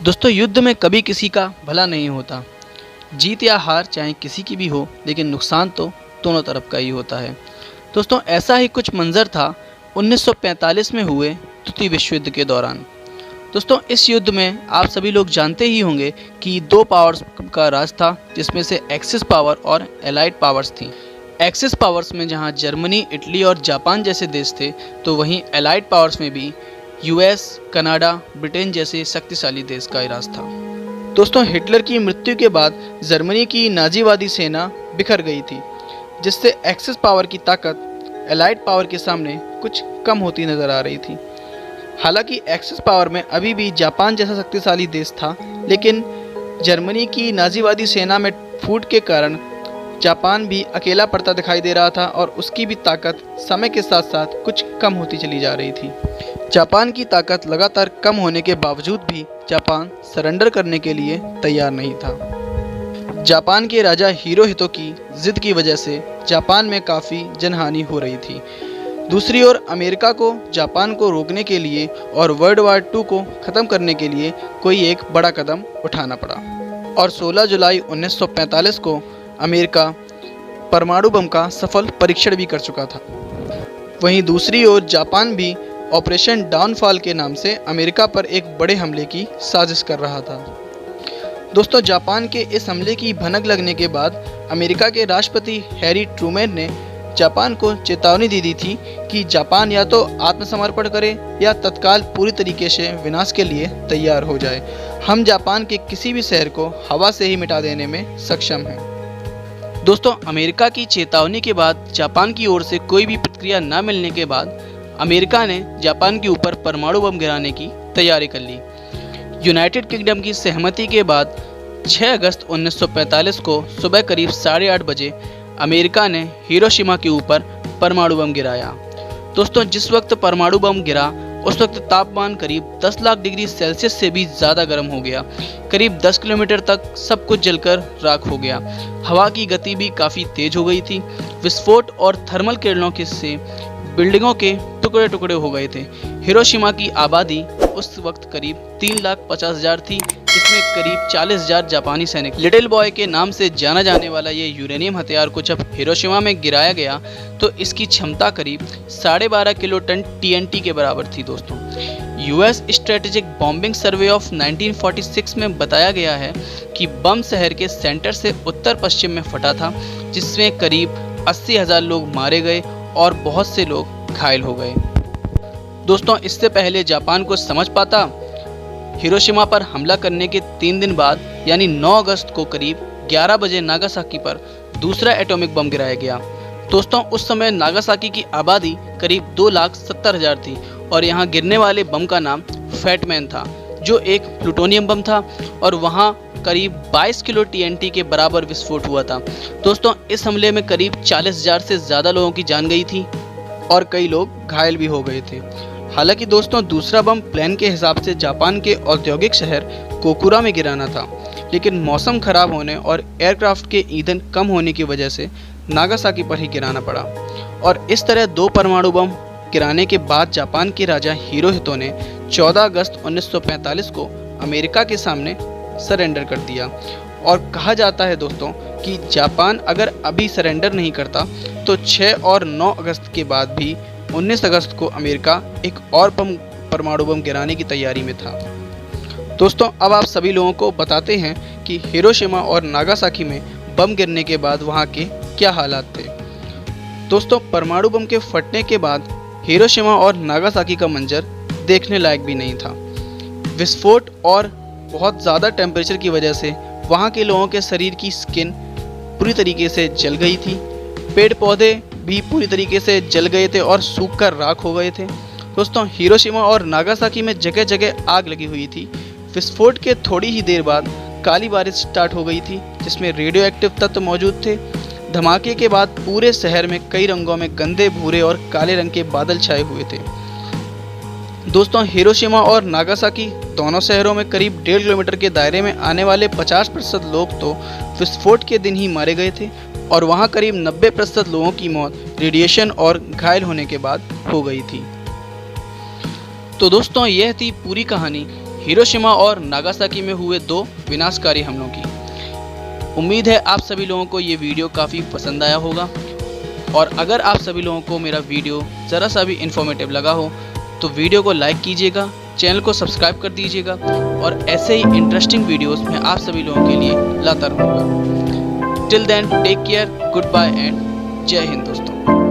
दोस्तों, युद्ध में कभी किसी का भला नहीं होता। जीत या हार चाहे किसी की भी हो, लेकिन नुकसान तो दोनों तरफ का ही होता है। दोस्तों, ऐसा ही कुछ मंजर था 1945 में हुए द्वितीय विश्व युद्ध के दौरान। दोस्तों, इस युद्ध में आप सभी लोग जानते ही होंगे कि दो पावर्स का राज था, जिसमें से एक्सिस पावर और एलाइड पावर्स थी। एक्सिस पावर्स में जहां जर्मनी, इटली और जापान जैसे देश थे, तो वहीं एलाइड पावर्स में भी यूएस, कनाडा, ब्रिटेन जैसे शक्तिशाली देश का राज था। दोस्तों, हिटलर की मृत्यु के बाद जर्मनी की नाजीवादी सेना बिखर गई थी, जिससे एक्सिस पावर की ताकत एलाइड पावर के सामने कुछ कम होती नजर आ रही थी। हालांकि एक्सिस पावर में अभी भी जापान जैसा शक्तिशाली देश था, लेकिन जर्मनी की नाजीवादी सेना में फूट के कारण जापान भी अकेला पड़ता दिखाई दे रहा था और उसकी भी ताकत समय के साथ साथ कुछ कम होती चली जा रही थी। जापान की ताकत लगातार कम होने के बावजूद भी जापान सरेंडर करने के लिए तैयार नहीं था। जापान के राजा हिरोहितो की जिद की वजह से जापान में काफ़ी जनहानि हो रही थी। दूसरी ओर अमेरिका को जापान को रोकने के लिए और वर्ल्ड वार 2 को ख़त्म करने के लिए कोई एक बड़ा कदम उठाना पड़ा और 16 जुलाई 1945 को अमेरिका परमाणु बम का सफल परीक्षण भी कर चुका था। वहीं दूसरी ओर जापान भी ऑपरेशन डाउनफॉल के नाम से अमेरिका पर एक बड़े हमले की साजिश कर रहा था। दोस्तों, जापान के इस हमले की भनक लगने के बाद अमेरिका के राष्ट्रपति हैरी ट्रूमैन ने जापान को चेतावनी दे दी थी कि जापान या तो आत्मसमर्पण करे या तत्काल पूरी तरीके से विनाश के लिए तैयार हो जाए। हम जापान के किसी भी शहर को हवा से ही मिटा देने में सक्षम हैं। दोस्तों, अमेरिका की चेतावनी के बाद जापान की ओर से कोई भी प्रतिक्रिया न मिलने के बाद अमेरिका ने जापान के ऊपर परमाणु बम गिराने की तैयारी कर ली। यूनाइटेड किंगडम की सहमति के बाद 6 अगस्त 1945 को सुबह करीब 8:30 बजे अमेरिका ने हिरोशिमा के ऊपर परमाणु बम गिराया। दोस्तों, जिस वक्त परमाणु बम गिरा उस वक्त तापमान करीब 10 लाख डिग्री सेल्सियस से भी ज़्यादा गर्म हो गया। करीब 10 किलोमीटर तक सब कुछ जलकर राख हो गया। हवा की गति भी काफ़ी तेज हो गई थी। विस्फोट और थर्मल किरणों के से बिल्डिंगों के टुकड़े टुकड़े हो गए थे। हिरोशिमा की आबादी उस वक्त करीब 3,50,000 थी, जिसमें करीब 40,000 जापानी सैनिक। लिटिल बॉय के नाम से जाना जाने वाला ये यूरेनियम हथियार को जब हिरोशिमा में गिराया गया तो इसकी क्षमता करीब 12.5 किलोटन TNT के बराबर थी। दोस्तों, US strategic bombing survey of 1946 में बताया गया है कि बम शहर के सेंटर से उत्तर पश्चिम में फटा था, जिसमें करीब 80,000 लोग मारे गए और बहुत से लोग घायल हो गए। दोस्तों, इससे पहले जापान को समझ पाता, हिरोशिमा पर हमला करने के 3 दिन बाद यानी 9 अगस्त को करीब 11 बजे नागासाकी पर दूसरा एटॉमिक बम गिराया गया। दोस्तों, उस समय नागासाकी की आबादी करीब 2,70,000 थी और यहाँ गिरने वाले बम का नाम फैटमैन था, जो एक प्लूटोनियम बम था और वहाँ करीब 22 किलो TNT के बराबर विस्फोट हुआ था। दोस्तों, इस हमले में करीब 40,000 से ज़्यादा लोगों की जान गई थी और कई लोग घायल भी हो गए थे। हालांकि दोस्तों, दूसरा बम प्लान के हिसाब से जापान के औद्योगिक शहर कोकुरा में गिराना था, लेकिन मौसम खराब होने और एयरक्राफ्ट के ईंधन कम होने की वजह से नागासाकी पर ही गिराना पड़ा और इस तरह 2 परमाणु बम गिराने के बाद जापान के राजा हिरोहितो ने 14 अगस्त 1945 को अमेरिका के सामने सरेंडर कर दिया। और कहा जाता है दोस्तों कि जापान अगर अभी सरेंडर नहीं करता तो 6 और 9 अगस्त के बाद भी 19 अगस्त को अमेरिका एक और परमाणु बम गिराने की तैयारी में था। दोस्तों, अब आप सभी लोगों को बताते हैं कि हिरोशिमा और नागासाकी में बम गिरने के बाद वहाँ के क्या हालात थे। दोस्तों, परमाणु बम के फटने के बाद हिरोशिमा और नागासाकी का मंजर देखने लायक भी नहीं था। विस्फोट और बहुत ज़्यादा टेम्परेचर की वजह से वहाँ के लोगों के शरीर की स्किन पूरी तरीके से जल गई थी। पेड़ पौधे भी पूरी तरीके से जल गए थे और सूख कर राख हो गए थे। दोस्तों, हिरोशिमा और नागासाकी में जगह जगह आग लगी हुई थी। विस्फोट के थोड़ी ही देर बाद काली बारिश स्टार्ट हो गई थी, जिसमें रेडियो एक्टिव तत्व मौजूद थे। धमाके के बाद पूरे शहर में कई रंगों में गंदे, भूरे और काले रंग के बादल छाए हुए थे। दोस्तों, हिरोशिमा और नागासाकी दोनों शहरों में करीब 1.5 किलोमीटर के दायरे में आने वाले 50% लोग तो विस्फोट के दिन ही मारे गए थे और वहां करीब 90% लोगों की मौत रेडिएशन और घायल होने के बाद हो गई थी। तो दोस्तों, यह थी पूरी कहानी हिरोशिमा और नागासाकी में हुए 2 विनाशकारी हमलों की। उम्मीद है आप सभी लोगों को ये वीडियो काफ़ी पसंद आया होगा, और अगर आप सभी लोगों को मेरा वीडियो ज़रा सा भी इन्फॉर्मेटिव लगा हो तो वीडियो को लाइक कीजिएगा, चैनल को सब्सक्राइब कर दीजिएगा, और ऐसे ही इंटरेस्टिंग वीडियोस मैं आप सभी लोगों के लिए लाता रहूँगा। Till then take care, goodbye and जय हिंद दोस्तों।